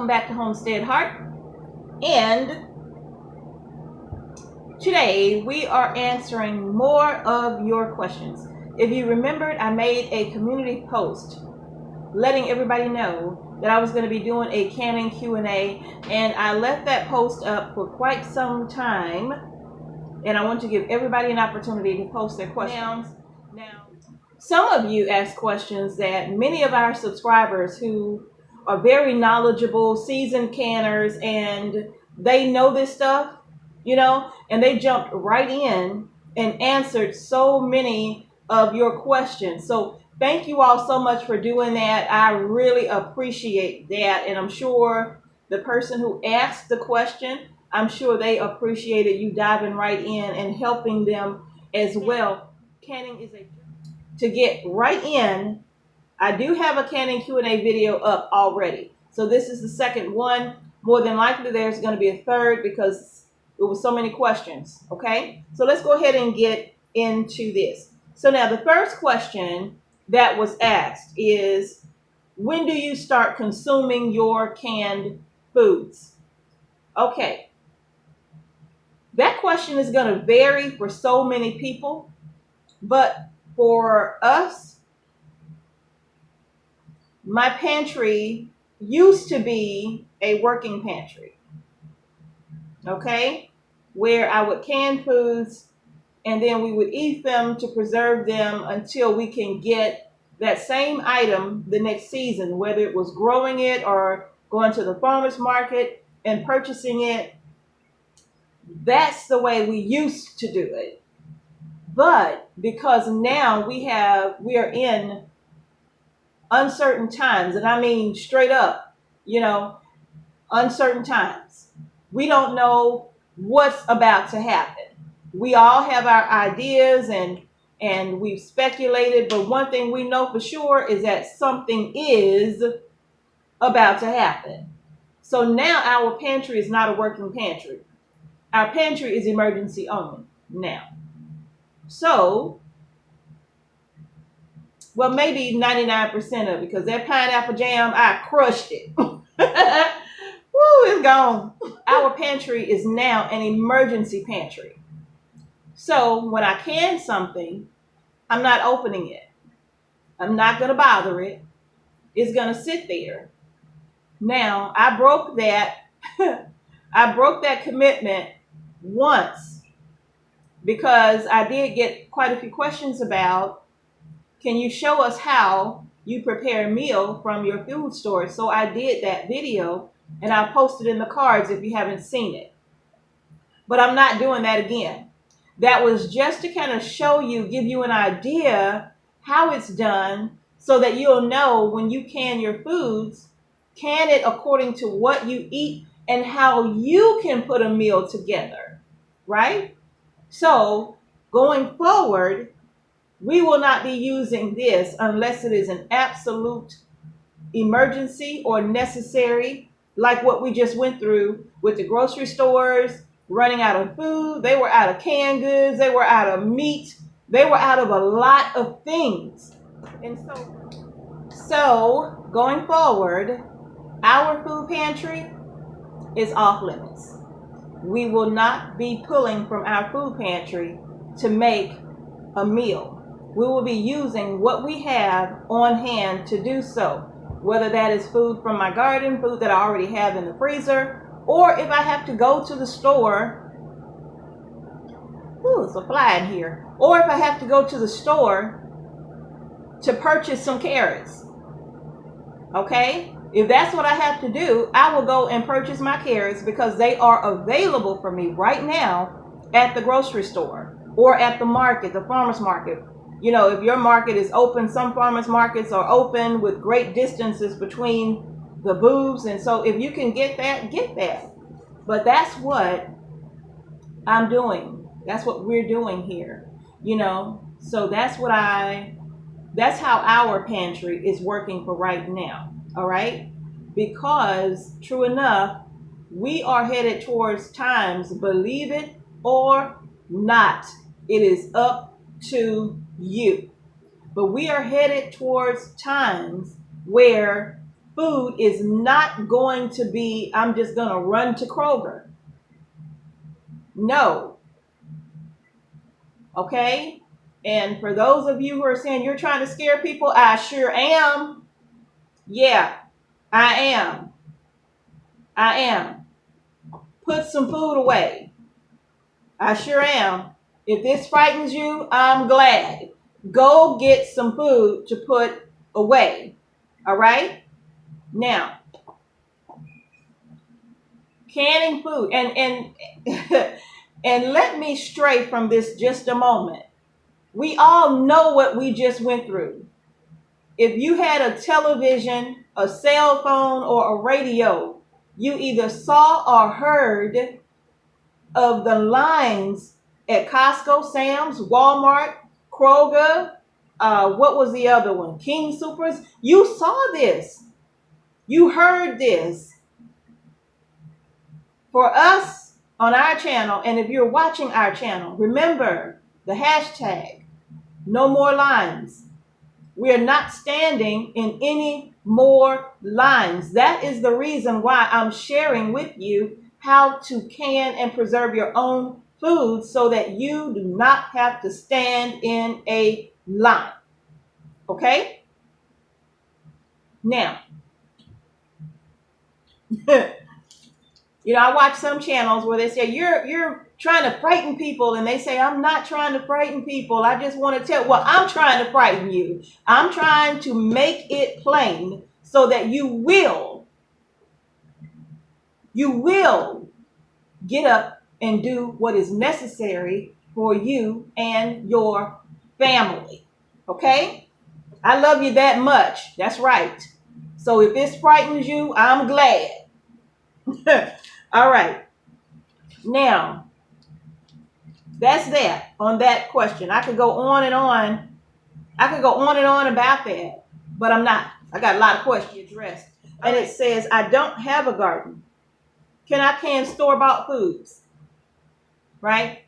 welcome back to Homestead Heart. And today we are answering more of your questions. If you remembered, I made a community post letting everybody know that I was going to be doing a canning Q&A, and I left that post up for quite some time, and I want to give everybody an opportunity to post their questions. Now, some of you asked questions that many of our subscribers who are very knowledgeable, seasoned canners, and they know this stuff, and they jumped right in and answered so many of your questions. So thank you all so much for doing that. I really appreciate that, and I'm sure the person who asked the question, I'm sure they appreciated you diving right in and helping them as well. Canning is to get right in. I do have a canning Q&A video up already. So this is the second one. More than likely there's going to be a third because there were so many questions. Okay, so let's go ahead and get into this. So now the first question that was asked is, when do you start consuming your canned foods? Okay, that question is going to vary for so many people, but for us, my pantry used to be a working pantry, okay, where I would can foods and then we would eat them to preserve them until we can get that same item the next season, whether it was growing it or going to the farmer's market and purchasing it. That's the way we used to do it. But because now we are in uncertain times, and I mean straight up, uncertain times. We don't know what's about to happen. We all have our ideas and we've speculated, but one thing we know for sure is that something is about to happen. So now our pantry is not a working pantry. Our pantry is emergency only now. So, well, maybe 99% of it, because that pineapple jam, I crushed it. Woo, it's gone. Our pantry is now an emergency pantry. So when I can something, I'm not opening it. I'm not going to bother it. It's going to sit there. Now, I broke that. I broke that commitment once because I did get quite a few questions about, can you show us how you prepare a meal from your food storage? So I did that video and I'll post it in the cards if you haven't seen it. But I'm not doing that again. That was just to kind of show you, give you an idea how it's done so that you'll know when you can your foods, can it according to what you eat and how you can put a meal together, right? So going forward, we will not be using this unless it is an absolute emergency or necessary, like what we just went through with the grocery stores running out of food. They were out of canned goods. They were out of meat. They were out of a lot of things. And so going forward, our food pantry is off limits. We will not be pulling from our food pantry to make a meal. We will be using what we have on hand to do so, whether that is food from my garden, food that I already have in the freezer, or if I have to go to the store, ooh, it's a fly in here, or if I have to go to the store to purchase some carrots, okay? If that's what I have to do, I will go and purchase my carrots because they are available for me right now at the grocery store or at the market, the farmer's market. If your market is open, some farmers markets are open with great distances between the booths. And so if you can get that, get that. But that's what I'm doing. That's what we're doing here, So that's how our pantry is working for right now. All right. Because true enough, we are headed towards times, believe it or not, it is up to you. But we are headed towards times where food is not going to be, I'm just going to run to Kroger. No. Okay? And for those of you who are saying you're trying to scare people, I sure am. Yeah, I am. I am. Put some food away. I sure am. If this frightens you, I'm glad. Go get some food to put away. All right? Now, canning food. And and let me stray from this just a moment. We all know what we just went through. If you had a television, a cell phone, or a radio, you either saw or heard of the lines at Costco, Sam's, Walmart, Kroger, what was the other one? King Supers. You saw this. You heard this. For us on our channel, and if you're watching our channel, remember the hashtag, no more lines. We are not standing in any more lines. That is the reason why I'm sharing with you how to can and preserve your own food so that you do not have to stand in a line. Okay? Now, I watch some channels where they say you're trying to frighten people, and they say I'm not trying to frighten people. I just want to tell. Well, I'm trying to frighten you. I'm trying to make it plain so that you will get up and do what is necessary for you and your family. Okay? I love you that much. That's right. So if this frightens you, I'm glad. All right. Now, that's that on that question. I could go on and on. I could go on and on about that, but I'm not. I got a lot of questions addressed. And it says, I don't have a garden. Can I can store-bought foods? Right?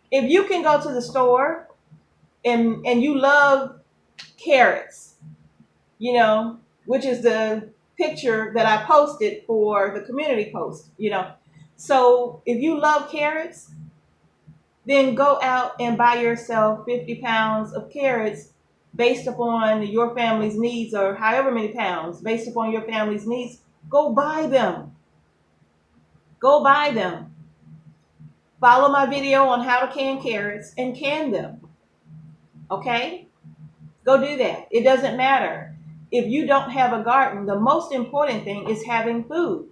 If you can go to the store and you love carrots, which is the picture that I posted for the community post, So if you love carrots, then go out and buy yourself 50 pounds of carrots based upon your family's needs, or however many pounds based upon your family's needs. Go buy them. Go buy them. Follow my video on how to can carrots and can them. Okay? Go do that. It doesn't matter. If you don't have a garden, the most important thing is having food.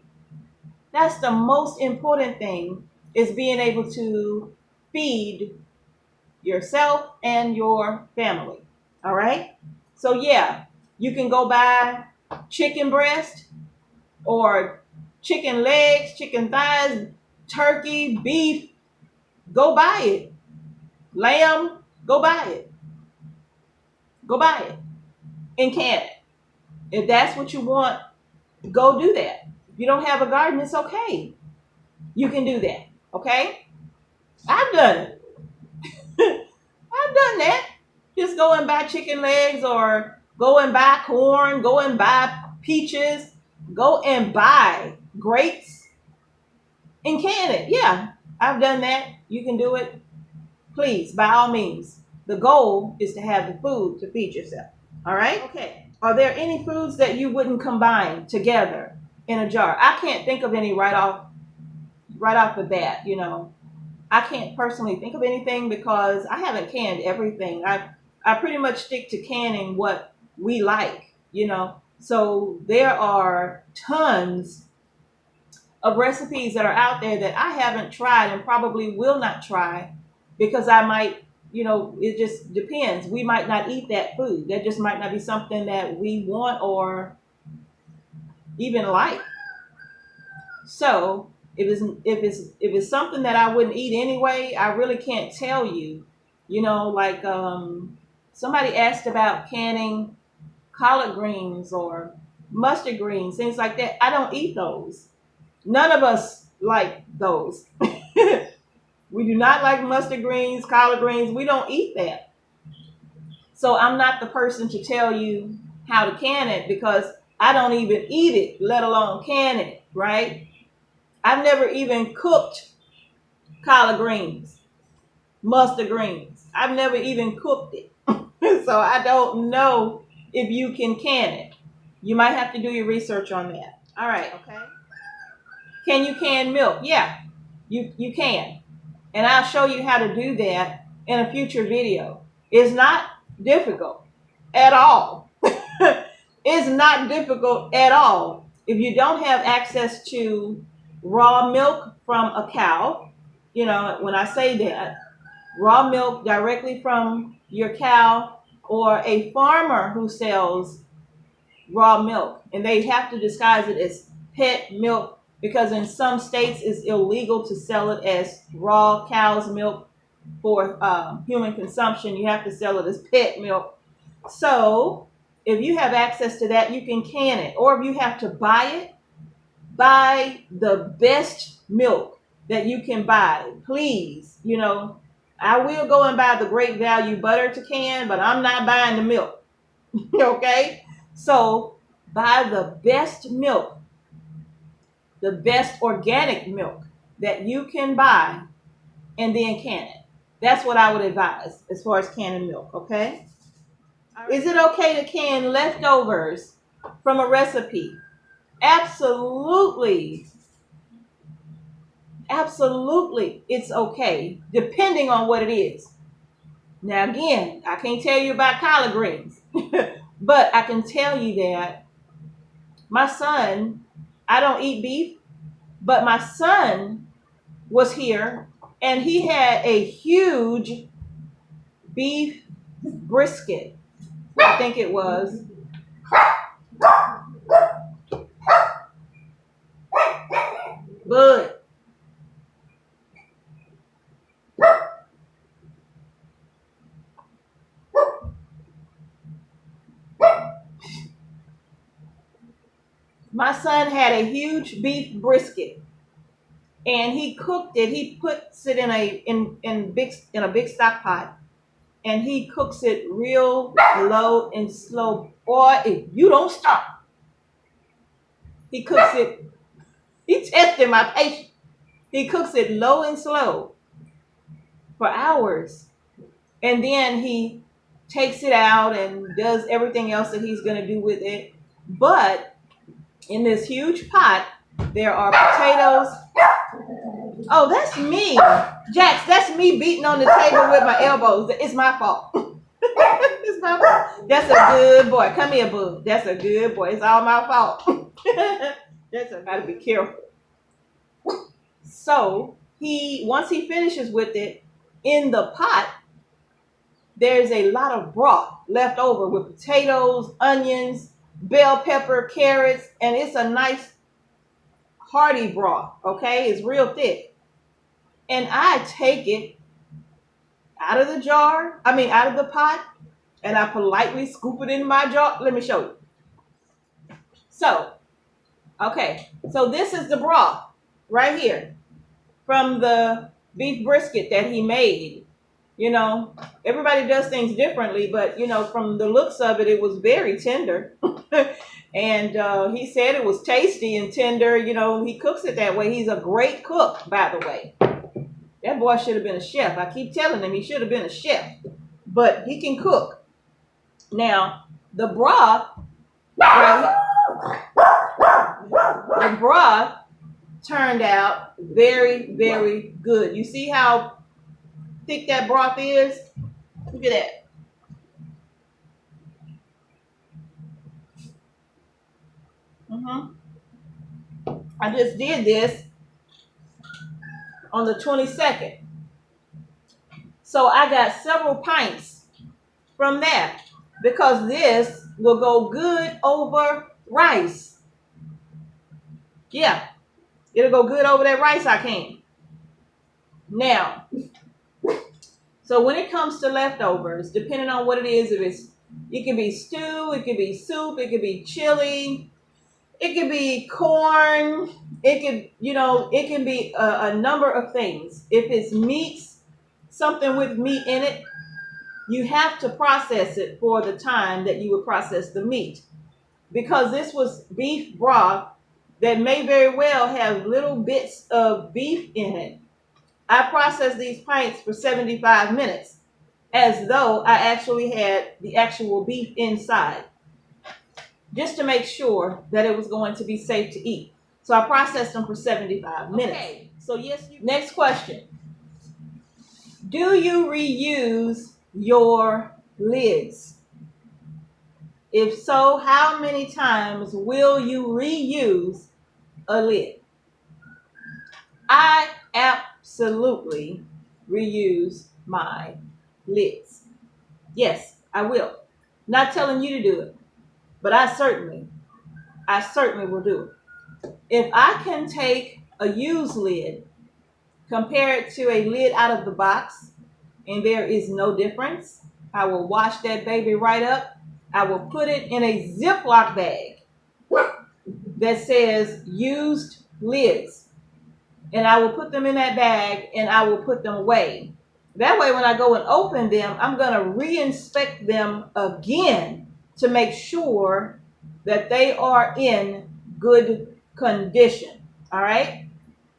That's the most important thing, is being able to feed yourself and your family. All right? So yeah, you can go buy chicken breast or chicken legs, chicken thighs, turkey, beef. Go buy it. Lamb, go buy it. Go buy it and can it. If that's what you want, go do that. If you don't have a garden, it's okay. You can do that. Okay? I've done it. I've done that. Just go and buy chicken legs, or go and buy corn, go and buy peaches, go and buy grapes and can it. Yeah, I've done that. You can do it. Please, by all means. The goal is to have the food to feed yourself. All right? Okay. Are there any foods that you wouldn't combine together in a jar? I can't think of any right off the bat, I can't personally think of anything because I haven't canned everything. I pretty much stick to canning what we like, So there are tons of recipes that are out there that I haven't tried and probably will not try because I might, it just depends. We might not eat that food. That just might not be something that we want or even like. So if it's something that I wouldn't eat anyway, I really can't tell you. Like somebody asked about canning collard greens or mustard greens, things like that. I don't eat those. None of us like those. We do not like mustard greens, collard greens. We don't eat that. So I'm not the person to tell you how to can it because I don't even eat it, let alone can it, right? I've never even cooked collard greens, mustard greens. I've never even cooked it. So I don't know if you can it. You might have to do your research on that. All right, okay. Can you can milk? Yeah, you can. And I'll show you how to do that in a future video. It's not difficult at all. It's not difficult at all. If you don't have access to raw milk from a cow, you know, when I say that, raw milk directly from your cow, or a farmer who sells raw milk, and they have to disguise it as pet milk because in some states it's illegal to sell it as raw cow's milk for human consumption. You have to sell it as pet milk. So if you have access to that, you can it. Or if you have to buy it, buy the best milk that you can buy. Please, you know, I will go and buy the great value butter to can, but I'm not buying the milk. Okay? So buy the best milk, the best organic milk that you can buy, and then can it. That's what I would advise as far as canning milk, okay? Is it okay to can leftovers from a recipe? Absolutely. Absolutely, it's okay, depending on what it is. Now, again, I can't tell you about collard greens, but I can tell you that my son, I don't eat beef, but my son was here and he had a huge beef brisket, I think it was. Good. My son had a huge beef brisket and he cooked it. He puts it in a big stock pot and he cooks it real low and slow. Boy, if you don't stop, he cooks it. He tested my patience. He cooks it low and slow for hours. And then he takes it out and does everything else that he's going to do with it. But in this huge pot, there are potatoes. Oh, that's me. Jax, that's me beating on the table with my elbows. It's my fault. It's my fault. That's a good boy. Come here, boo. That's a good boy. It's all my fault. Gotta be careful. So once he finishes with it, in the pot, there's a lot of broth left over with potatoes, onions, bell pepper, carrots, and it's a nice hearty broth, okay? It's real thick. And I take it out of the pot, and I politely scoop it in my jar. Let me show you. So, okay, so this is the broth right here from the beef brisket that he made. You know, everybody does things differently, but, you know, from the looks of it, it was very tender. And he said it was tasty and tender. You know, he cooks it that way. He's a great cook, by the way. That boy should have been a chef. I keep telling him he should have been a chef, but he can cook. Now, the broth turned out very, very good. You see how thick that broth is? Look at that. I just did this on the 22nd. So I got several pints from that because this will go good over rice. Yeah, it'll go good over that rice I can. Now, so when it comes to leftovers, depending on what it is, it can be stew, it can be soup, it can be chili, it can be corn, it can be a number of things. If it's meats, something with meat in it, you have to process it for the time that you would process the meat. because this was beef broth that may very well have little bits of beef in it, I processed these pints for 75 minutes as though I actually had the actual beef inside, just to make sure that it was going to be safe to eat. So I processed them for 75 minutes. Okay. So yes, next question. Do you reuse your lids? If so, how many times will you reuse a lid? I absolutely reuse my lids. Yes, I will. Not telling you to do it, but I certainly will do it. If I can take a used lid, compare it to a lid out of the box, and there is no difference, I will wash that baby right up. I will put it in a Ziploc bag that says used lids. And I will put them in that bag and I will put them away. That way when I go and open them, I'm going to re-inspect them again to make sure that they are in good condition. All right?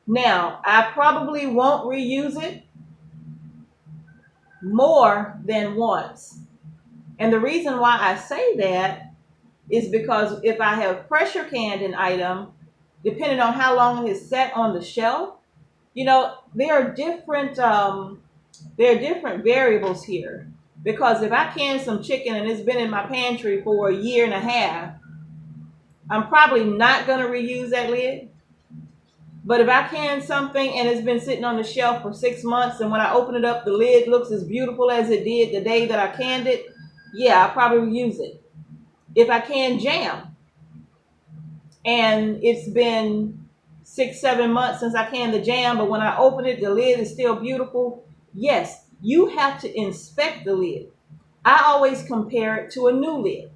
Now, I probably won't reuse it more than once. And the reason why I say that is because if I have pressure canned an item, depending on how long it is set on the shelf, you know, there are different variables here. Because if I can some chicken and it's been in my pantry for a year and a half, I'm probably not going to reuse that lid. But if I can something and it's been sitting on the shelf for 6 months and when I open it up, the lid looks as beautiful as it did the day that I canned it, yeah, I'll probably use it. If I can jam and it's been 6, 7 months since I canned the jam, but when I open it, the lid is still beautiful, yes, you have to inspect the lid. I always compare it to a new lid.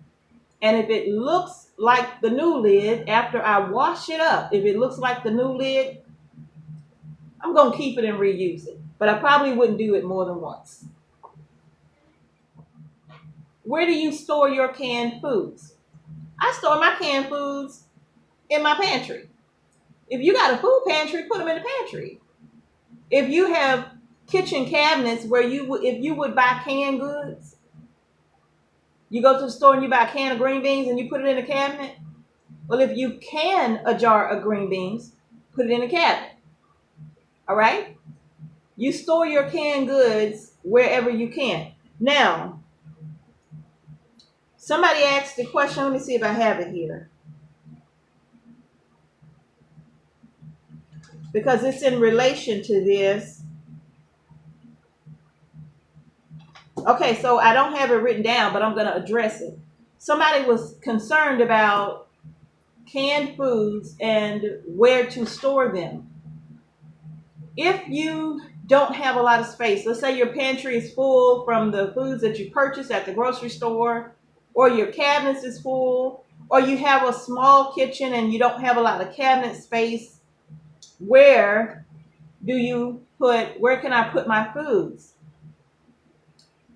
And if it looks like the new lid after I wash it up, if it looks like the new lid, I'm going to keep it and reuse it. But I probably wouldn't do it more than once. Where do you store your canned foods? I store my canned foods in my pantry. If you got a food pantry, put them in the pantry. If you have kitchen cabinets where if you would buy canned goods, you go to the store and you buy a can of green beans and you put it in a cabinet. Well, if you can a jar of green beans, put it in a cabinet. All right? You store your canned goods wherever you can. Now, somebody asked the question. Let me see if I have it here. Because it's in relation to this. Okay, so I don't have it written down, but I'm going to address it. Somebody was concerned about canned foods and where to store them. If you don't have a lot of space, let's say your pantry is full from the foods that you purchase at the grocery store, or your cabinets is full, or you have a small kitchen and you don't have a lot of cabinet space, where can I put my foods?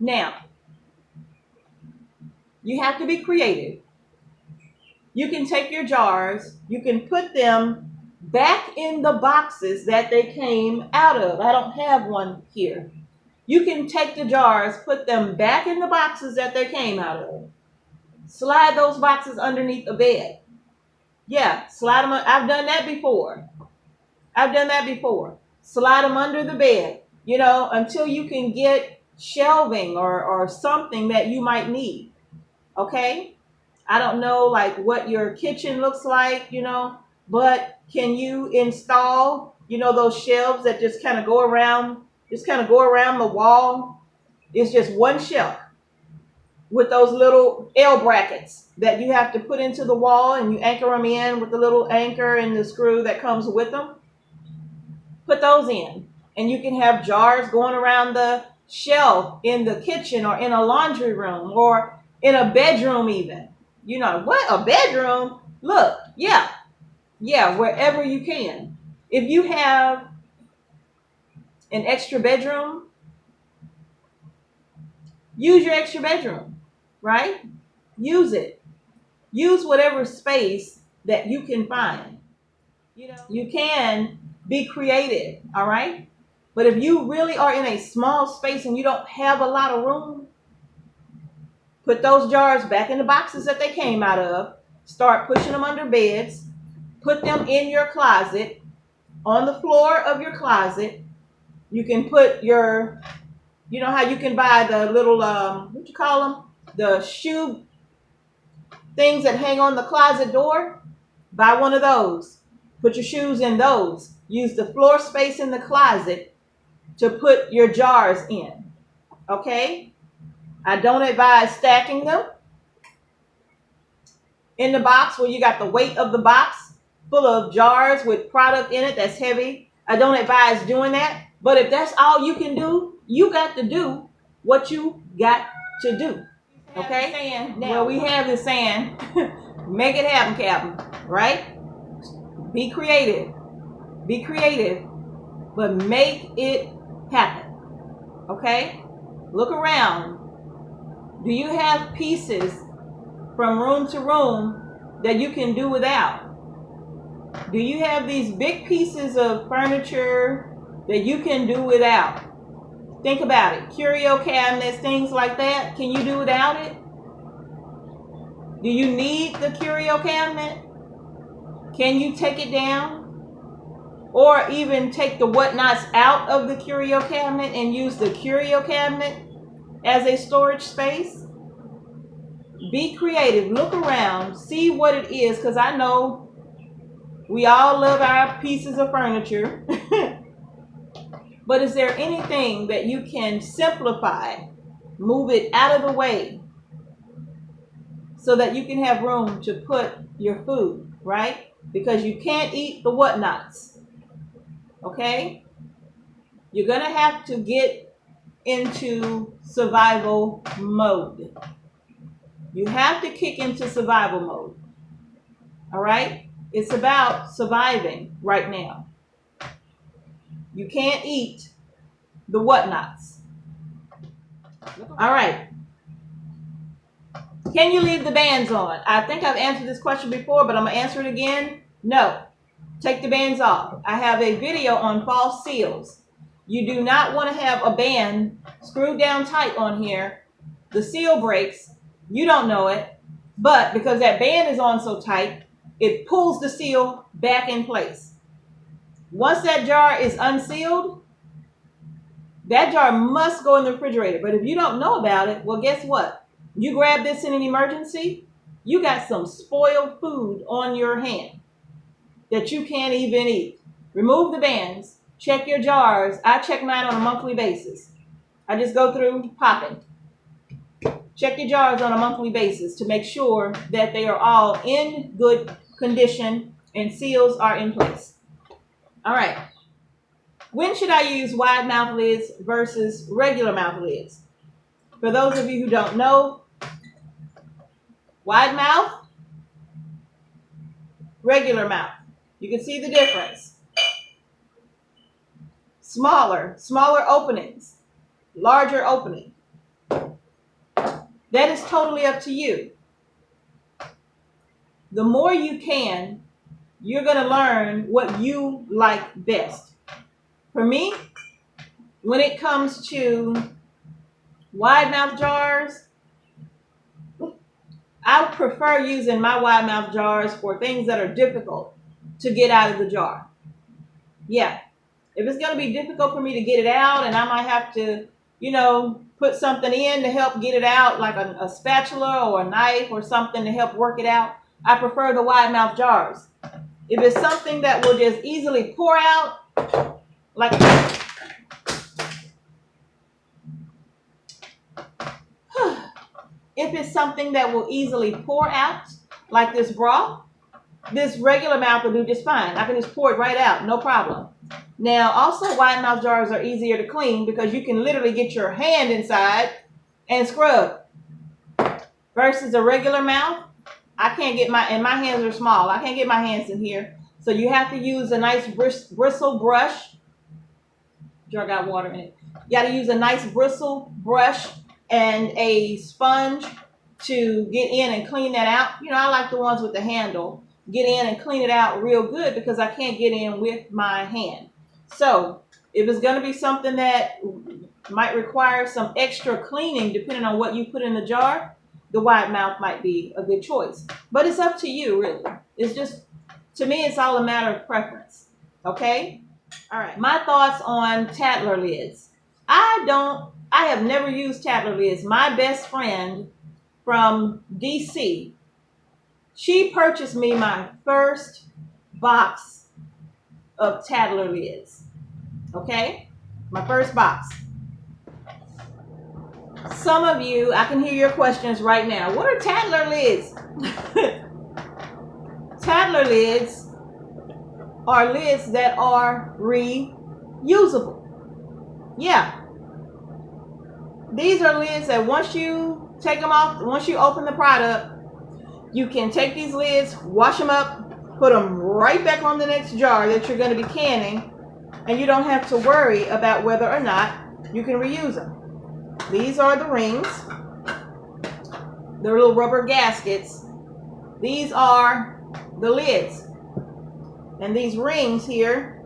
Now, you have to be creative. You can take your jars, you can put them back in the boxes that they came out of. I don't have one here. You can take the jars, put them back in the boxes that they came out of. Slide those boxes underneath a bed. Yeah, slide them. I've done that before. Slide them under the bed, until you can get shelving or something that you might need. Okay? I don't know like what your kitchen looks like, but can you install, those shelves that just kind of go around the wall? It's just one shelf with those little L brackets that you have to put into the wall and you anchor them in with the little anchor and the screw that comes with them. Put those in and you can have jars going around the shelf in the kitchen or in a laundry room or in a bedroom even. What? A bedroom? Look, yeah, wherever you can. If you have an extra bedroom, use your extra bedroom, right? Use it. use whatever space that you can find. You can be creative, all right? But if you really are in a small space and you don't have a lot of room, put those jars back in the boxes that they came out of. Start pushing them under beds. Put them in your closet, on the floor of your closet. You can put your, you know how you can buy the little, what you call them? The shoe things that hang on the closet door? Buy one of those. Put your shoes in those. Use the floor space in the closet to put your jars in. Okay? I don't advise stacking them in the box where you got the weight of the box full of jars with product in it that's heavy. I don't advise doing that. But if that's all you can do, you got to do what you got to do. Okay? Well, we have this saying, make it happen, Captain. Right? Be creative. Be creative. But make it happen. Okay? Look around. Do you have pieces from room to room that you can do without? Do you have these big pieces of furniture that you can do without? Think about it. Curio cabinets, things like that. Can you do without it? Do you need the curio cabinet? Can you take it down? Or even take the whatnots out of the curio cabinet and use the curio cabinet as a storage space? Be creative. Look around. See what it is, because I know we all love our pieces of furniture. But is there anything that you can simplify, move it out of the way, so that you can have room to put your food, right? Because you can't eat the whatnots. Okay? You're going to have to get into survival mode. You have to kick into survival mode. All right? It's about surviving right now. You can't eat the whatnots. All right. Can you leave the bands on? I think I've answered this question before, but I'm going to answer it again. No. Take the bands off. I have a video on false seals. You do not want to have a band screwed down tight on here. The seal breaks. You don't know it, but because that band is on so tight, it pulls the seal back in place. Once that jar is unsealed, that jar must go in the refrigerator. But if you don't know about it, well, guess what? You grab this in an emergency, you got some spoiled food on your hand that you can't even eat. Remove the bands. Check your jars. I check mine on a monthly basis. I just go through popping. Check your jars on a monthly basis to make sure that they are all in good condition and seals are in place. All right. When should I use wide mouth lids versus regular mouth lids? For those of you who don't know, wide mouth, regular mouth. You can see the difference. Smaller openings, larger opening. That is totally up to you. The more you can, you're going to learn what you like best. For me, when it comes to wide mouth jars, I prefer using my wide mouth jars for things that are difficult to get out of the jar. Yeah. If it's going to be difficult for me to get it out and I might have to, put something in to help get it out, like a spatula or a knife or something to help work it out, I prefer the wide mouth jars. If it's something that will just easily pour out, like if it's something that will easily pour out, like this broth, this regular mouth will do just fine. I can just pour it right out, no problem. Now, also wide mouth jars are easier to clean because you can literally get your hand inside and scrub. Versus a regular mouth, I can't get and my hands are small. I can't get my hands in here. So you have to use a nice bristle brush. Jar got water in it. You got to use a nice bristle brush and a sponge to get in and clean that out. You know, I like the ones with the handle. Get in and clean it out real good because I can't get in with my hand. So if it's going to be something that might require some extra cleaning, depending on what you put in the jar, the wide mouth might be a good choice. But it's up to you, really. It's just, to me, it's all a matter of preference. Okay? All right. My thoughts on Tatler Lids. I have never used Tatler Lids. My best friend from DC, she purchased me my first box of Tatler Lids. Okay? My first box. Some of you, I can hear your questions right now. What are Tatler Lids? Tatler Lids are lids that are reusable. Yeah. These are lids that once you take them off, once you open the product, you can take these lids, wash them up, put them right back on the next jar that you're going to be canning, and you don't have to worry about whether or not you can reuse them. These are the rings. They're little rubber gaskets. These are the lids. And these rings here,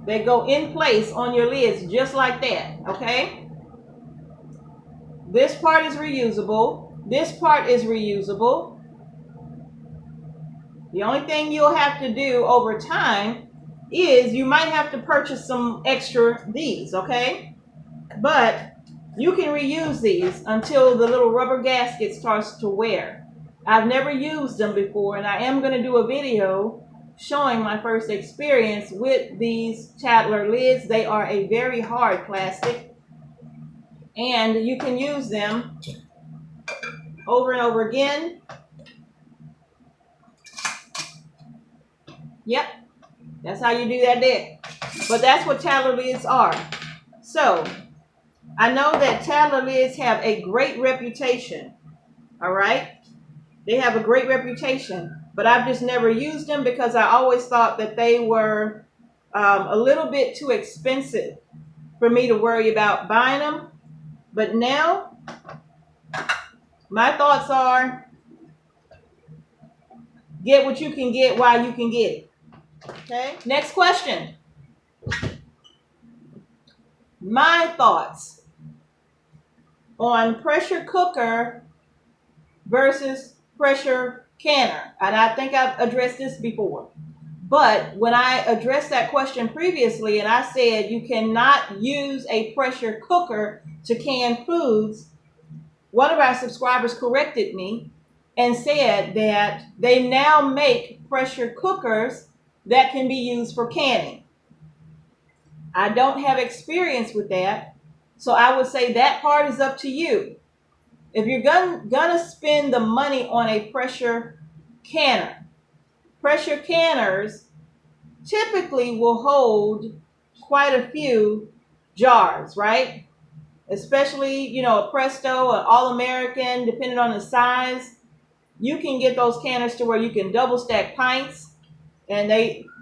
they go in place on your lids just like that, okay? This part is reusable. This part is reusable. The only thing you'll have to do over time is you might have to purchase some extra these, okay? But you can reuse these until the little rubber gasket starts to wear. I've never used them before, and I am going to do a video showing my first experience with these Tatler Lids. They are a very hard plastic, and you can use them over and over again. Yep, that's how you do that there. But that's what Tatler Lids are. So, I know that Tatler Lids have a great reputation, all right? They have a great reputation, but I've just never used them because I always thought that they were a little bit too expensive for me to worry about buying them. But now, my thoughts are, get what you can get while you can get it. Okay? Next question. My thoughts on pressure cooker versus pressure canner. And I think I've addressed this before. But when I addressed that question previously and I said you cannot use a pressure cooker to can foods, one of our subscribers corrected me and said that they now make pressure cookers that can be used for canning. I don't have experience with that, so I would say that part is up to you. If you're gonna spend the money on a pressure canner, pressure canners typically will hold quite a few jars, right? Especially, you know, a Presto, an All-American, depending on the size. You can get those canners to where you can double stack pints. And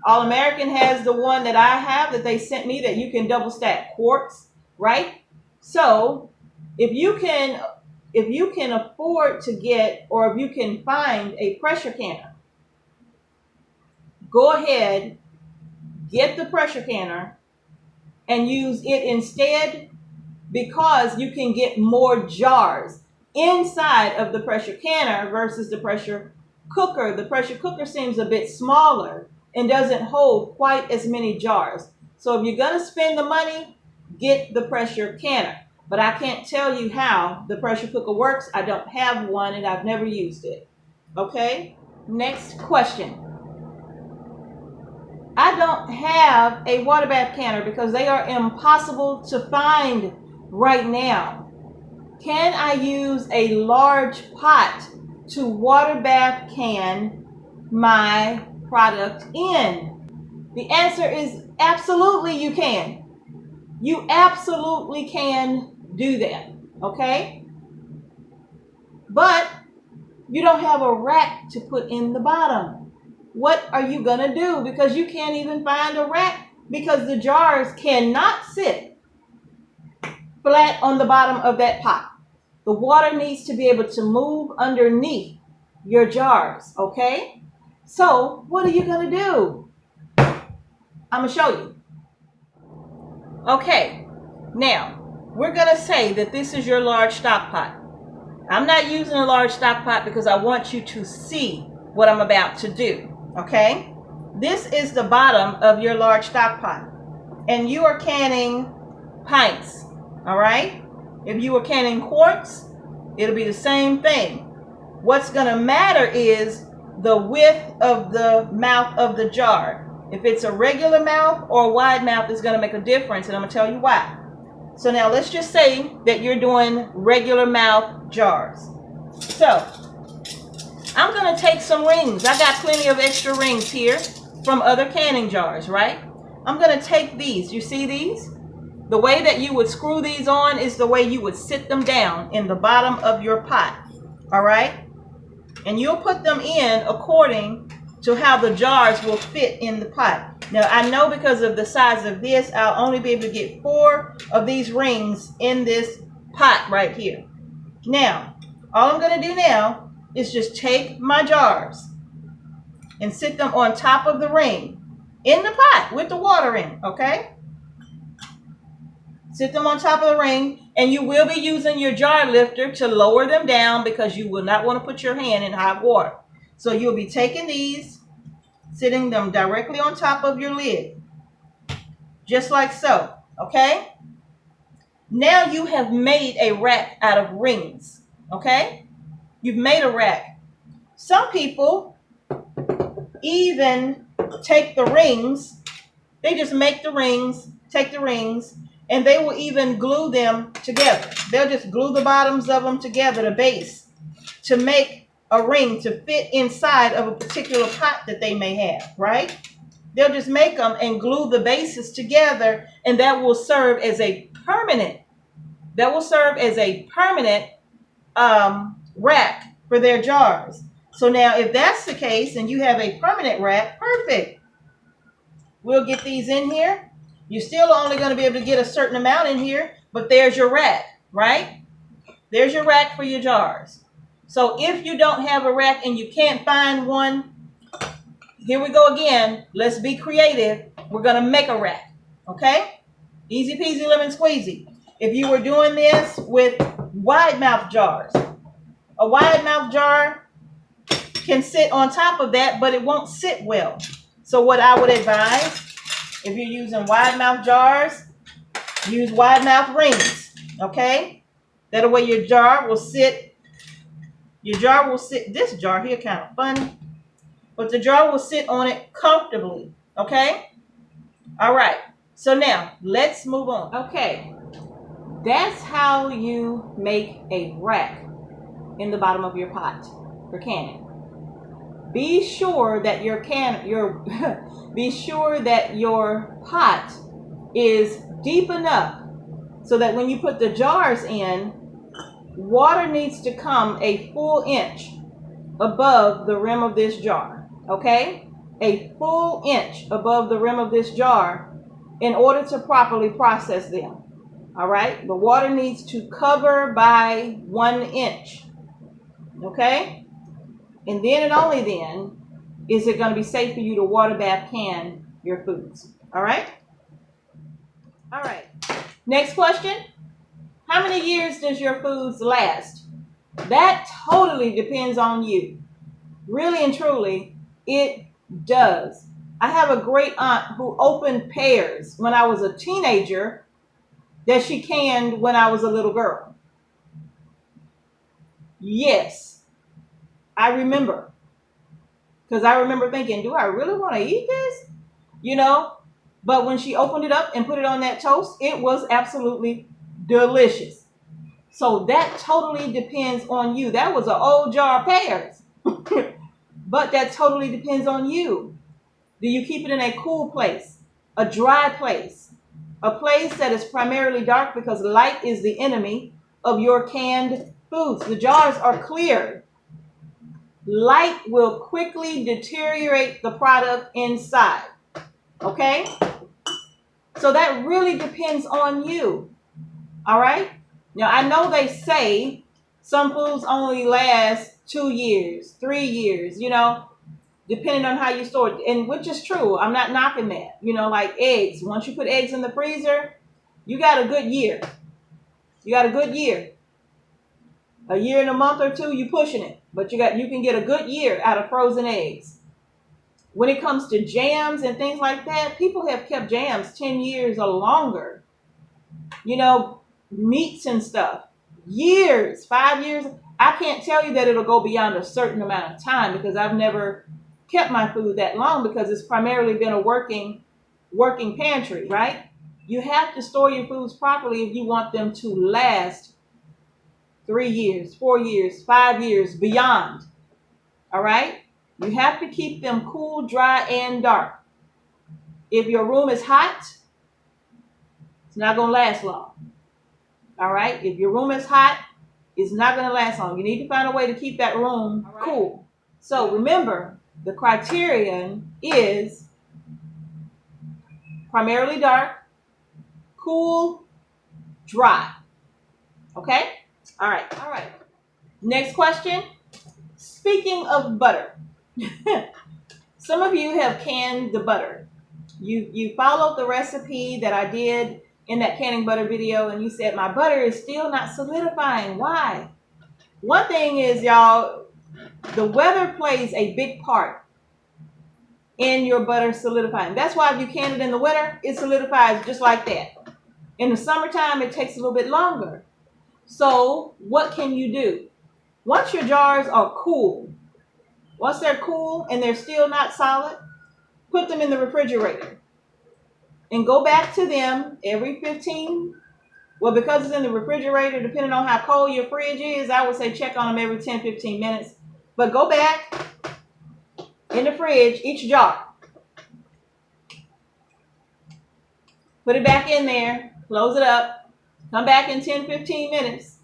All-American has the one that I have that they sent me that you can double stack quarts, right? So if you can afford to get, or if you can find a pressure canner, go ahead, get the pressure canner and use it instead, because you can get more jars inside of the pressure canner versus the pressure cooker. The pressure cooker seems a bit smaller and doesn't hold quite as many jars. So if you're going to spend the money, get the pressure canner. But I can't tell you how the pressure cooker works. I don't have one and I've never used it. Okay? Next question. I don't have a water bath canner because they are impossible to find right now. Can I use a large pot to water bath can my product in? The answer is absolutely you can. You absolutely can do that, okay? But you don't have a rack to put in the bottom. What are you gonna do? Because you can't even find a rack because the jars cannot sit flat on the bottom of that pot. The water needs to be able to move underneath your jars, okay? So what are you gonna do? I'm gonna show you. Okay, now we're gonna say that this is your large stock pot. I'm not using a large stock pot because I want you to see what I'm about to do, okay? This is the bottom of your large stock pot, and you are canning pints, all right? If you were canning quarts, it'll be the same thing. What's gonna matter is the width of the mouth of the jar. If it's a regular mouth or a wide mouth, is gonna make a difference, and I'm gonna tell you why. So now let's just say that you're doing regular mouth jars. So I'm gonna take some rings. I got plenty of extra rings here from other canning jars, right? I'm gonna take these. You see these? The way that you would screw these on is the way you would sit them down in the bottom of your pot, all right? And you'll put them in according to how the jars will fit in the pot. Now, I know because of the size of this, I'll only be able to get 4 of these rings in this pot right here. Now, all I'm going to do now is just take my jars and sit them on top of the ring in the pot with the water in, okay? Sit them on top of the ring, and you will be using your jar lifter to lower them down because you will not want to put your hand in hot water. So you'll be taking these, sitting them directly on top of your lid, just like so, okay? Now you have made a rack out of rings, okay? You've made a rack. Some people even take the rings, they just make the rings, take the rings, and they will even glue them together. They'll just glue the bottoms of them together, the base, to make a ring to fit inside of a particular pot that they may have, right? They'll just make them and glue the bases together, and that will serve as a permanent, rack for their jars. So now if that's the case and you have a permanent rack, perfect. We'll get these in here. You're still only going to be able to get a certain amount in here, but there's your rack, right? There's your rack for your jars. So if you don't have a rack and you can't find one, here we go again. Let's be creative. We're going to make a rack, okay? Easy peasy lemon squeezy. If you were doing this with wide mouth jars, a wide mouth jar can sit on top of that, but it won't sit well. So what I would advise, if you're using wide mouth jars, use wide mouth rings, okay? That way your jar will sit, this jar here kind of funny, but the jar will sit on it comfortably, okay? All right, so now let's move on. Okay, that's how you make a rack in the bottom of your pot for canning. Be sure that your pot is deep enough so that when you put the jars in, water needs to come a full inch above the rim of this jar, okay? A full inch above the rim of this jar in order to properly process them, all right? The water needs to cover by 1 inch, okay? And then and only then is it going to be safe for you to water bath can your foods. All right? All right. Next question. How many years does your foods last? That totally depends on you. Really and truly, it does. I have a great aunt who opened pears when I was a teenager that she canned when I was a little girl. Yes. I remember, because I remember thinking, do I really want to eat this? You know, but when she opened it up and put it on that toast, it was absolutely delicious. So that totally depends on you. That was an old jar of pears, but that totally depends on you. Do you keep it in a cool place, a dry place, a place that is primarily dark because light is the enemy of your canned foods? The jars are clear. Light will quickly deteriorate the product inside, okay? So that really depends on you, all right? Now, I know they say Some foods only last 2 years, 3 years, depending on how you store it, and which is true. I'm not knocking that. Like eggs. Once you put eggs in the freezer, you got a good year. You got a good year. A year and a month or two, you pushing it. But you can get a good year out of frozen eggs. When it comes to jams and things like that, people have kept jams 10 years or longer. Meats and stuff. Years, 5 years. I can't tell you that it'll go beyond a certain amount of time because I've never kept my food that long because it's primarily been a working pantry, right? You have to store your foods properly if you want them to last 3 years, 4 years, 5 years, beyond. All right? You have to keep them cool, dry, and dark. If your room is hot, it's not going to last long. All right? If your room is hot, it's not going to last long. You need to find a way to keep that room cool. So remember, the criterion is primarily dark, cool, dry. Okay? All right. Next question. Speaking of butter, some of you have canned the butter. You followed the recipe that I did in that canning butter video, and you said my butter is still not solidifying. Why? One thing is, y'all, the weather plays a big part in your butter solidifying. That's why if you can it in the winter, it solidifies just like that. In the summertime, it takes a little bit longer. So what can you do? Once your jars are cool, once they're cool and they're still not solid, put them in the refrigerator and go back to them every 15. Well, because it's in the refrigerator, depending on how cold your fridge is, I would say check on them every 10, 15 minutes. But go back in the fridge, each jar. Put it back in there, close it up, come back in 10, 15 minutes.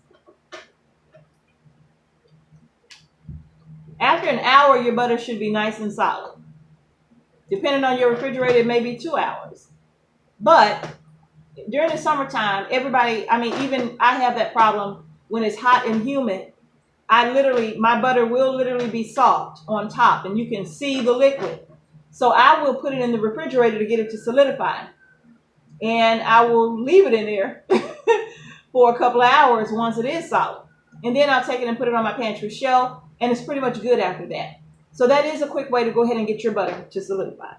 After an hour, your butter should be nice and solid. Depending on your refrigerator, it may be 2 hours. But during the summertime, even I have that problem when it's hot and humid. My butter will literally be soft on top and you can see the liquid. So I will put it in the refrigerator to get it to solidify. And I will leave it in there for a couple of hours once it is solid. And then I'll take it and put it on my pantry shelf. And it's pretty much good after that. So that is a quick way to go ahead and get your butter to solidify.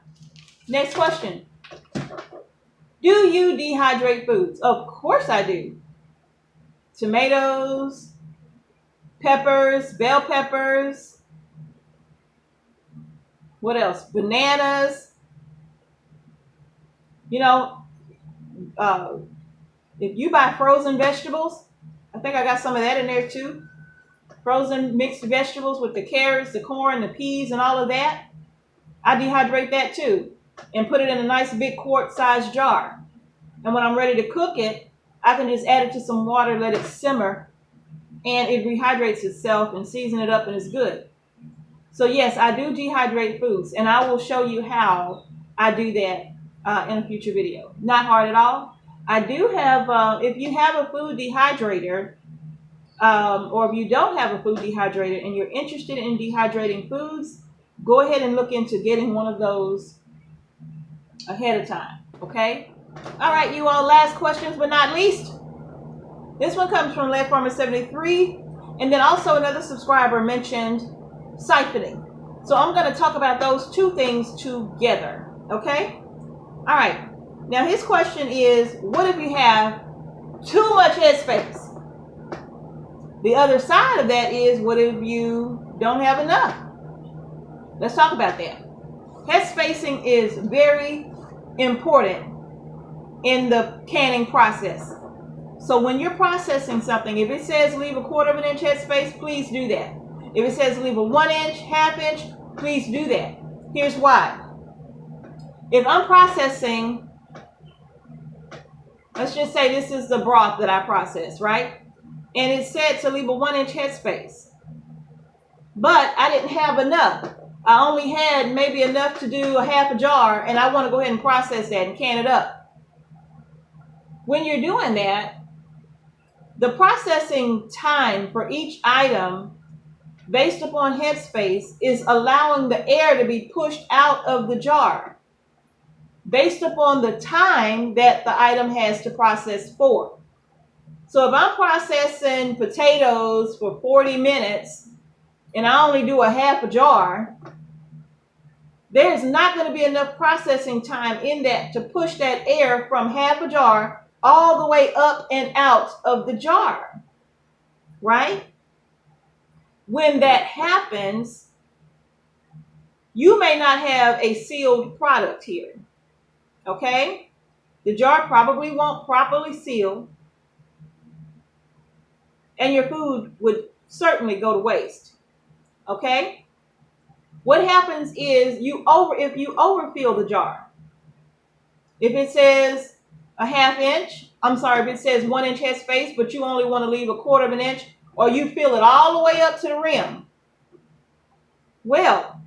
Next question. Do you dehydrate foods? Of course I do. Tomatoes, peppers, bell peppers. What else? Bananas. If you buy frozen vegetables, I think I got some of that in there too. Frozen mixed vegetables with the carrots, the corn, the peas, and all of that. I dehydrate that too and put it in a nice big quart-sized jar. And when I'm ready to cook it, I can just add it to some water, let it simmer, and it rehydrates itself and season it up and it's good. So yes, I do dehydrate foods, and I will show you how I do that in a future video. Not hard at all. I do have, if you have a food dehydrator, or if you don't have a food dehydrator and you're interested in dehydrating foods, go ahead and look into getting one of those ahead of time, okay? All right, you all, last questions but not least. This one comes from Lead Farmer 73, and then also another subscriber mentioned siphoning. So I'm going to talk about those two things together, okay? All right, now his question is, what if you have too much headspace? The other side of that is, what if you don't have enough? Let's talk about that. Head spacing is very important in the canning process. So when you're processing something, if it says leave a 1/4 inch head space, please do that. If it says leave a 1 inch, 1/2 inch, please do that. Here's why. If I'm processing, let's just say this is the broth that I process, right? And it said to leave a 1 inch headspace. But I didn't have enough. I only had maybe enough to do a 1/2 jar, and I want to go ahead and process that and can it up. When you're doing that, The processing time for each item based upon headspace is allowing the air to be pushed out of the jar based upon the time that the item has to process for. So if I'm processing potatoes for 40 minutes and I only do a half a jar, there's not going to be enough processing time in that to push that air from half a jar all the way up and out of the jar, right? When that happens, you may not have a sealed product here, okay? The jar probably won't properly seal, and your food would certainly go to waste, okay? What happens is if you overfill the jar, if it says if it says 1 inch headspace, but you only want to leave a 1/4 of an inch, or you fill it all the way up to the rim, well,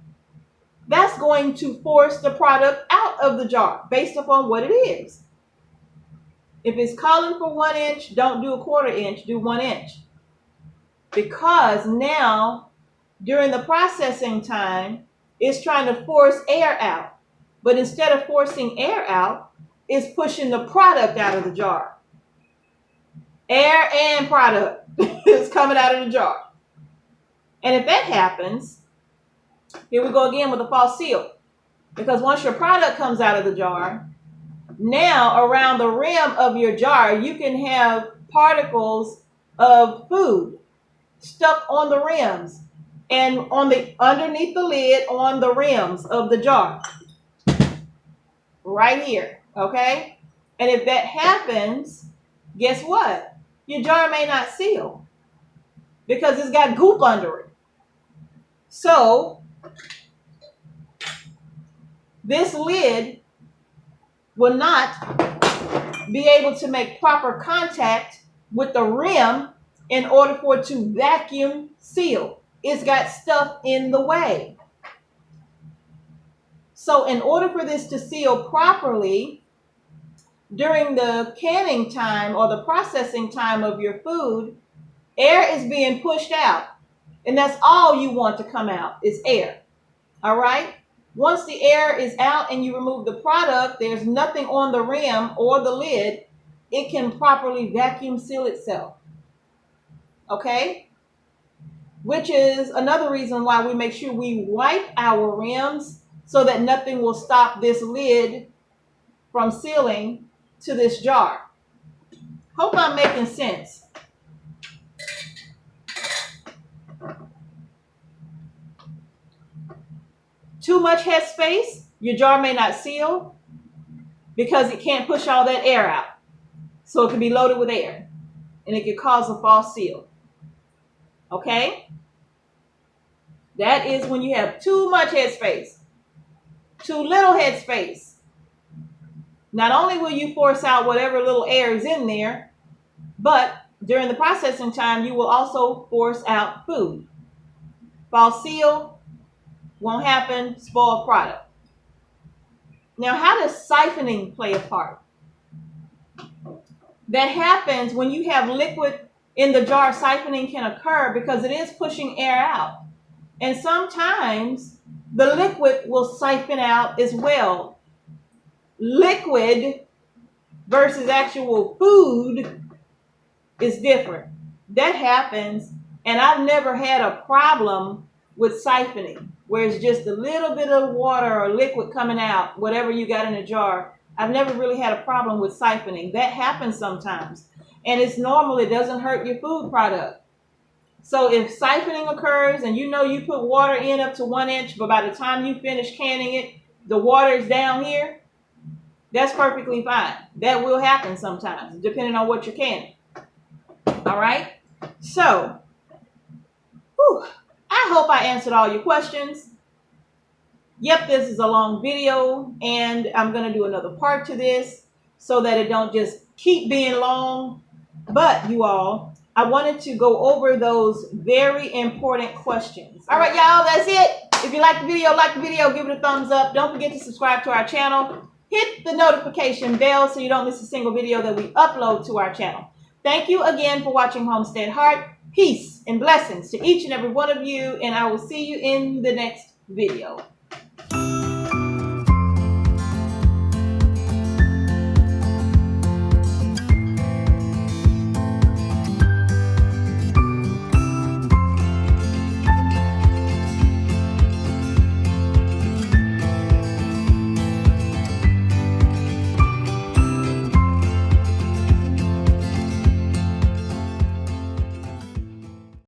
that's going to force the product out of the jar based upon what it is. If it's calling for 1 inch, don't do a 1/4 inch, do 1 inch. Because now, during the processing time, it's trying to force air out. But instead of forcing air out, it's pushing the product out of the jar. Air and product is coming out of the jar. And if that happens, here we go again with a false seal. Because once your product comes out of the jar, now around the rim of your jar, you can have particles of food stuck on the rims and underneath the lid on the rims of the jar. Right here, okay? And if that happens, guess what? Your jar may not seal because it's got goop under it. So this lid will not be able to make proper contact with the rim in order for it to vacuum seal. It's got stuff in the way. So in order for this to seal properly, during the canning time or the processing time of your food, air is being pushed out. And that's all you want to come out is air. All right? Once the air is out and you remove the product, there's nothing on the rim or the lid. It can properly vacuum seal itself. Okay? Which is another reason why we make sure we wipe our rims so that nothing will stop this lid from sealing to this jar. Hope I'm making sense. Too much headspace, your jar may not seal because it can't push all that air out. So it can be loaded with air and it can cause a false seal. Okay? That is when you have too much headspace. Too little headspace. Not only will you force out whatever little air is in there, but during the processing time, you will also force out food. False seal won't happen, spoiled product. Now, how does siphoning play a part? That happens when you have liquid in the jar. Siphoning can occur because it is pushing air out. And sometimes the liquid will siphon out as well. Liquid versus actual food is different. That happens, and I've never had a problem with siphoning, where it's just a little bit of water or liquid coming out, whatever you got in a jar. I've never really had a problem with siphoning. That happens sometimes, and it's normal. It doesn't hurt your food product. So if siphoning occurs and you know you put water in up to 1 inch, but by the time you finish canning it, the water is down here, that's perfectly fine. That will happen sometimes, depending on what you're canning. All right? So, I hope I answered all your questions. Yep, this is a long video, and I'm going to do another part to this so that it don't just keep being long. But you all, I wanted to go over those very important questions. All right, y'all, that's it. If you like the video, give it a thumbs up. Don't forget to subscribe to our channel. Hit the notification bell so you don't miss a single video that we upload to our channel. Thank you again for watching Homestead Heart. Peace and blessings to each and every one of you, and I will see you in the next video.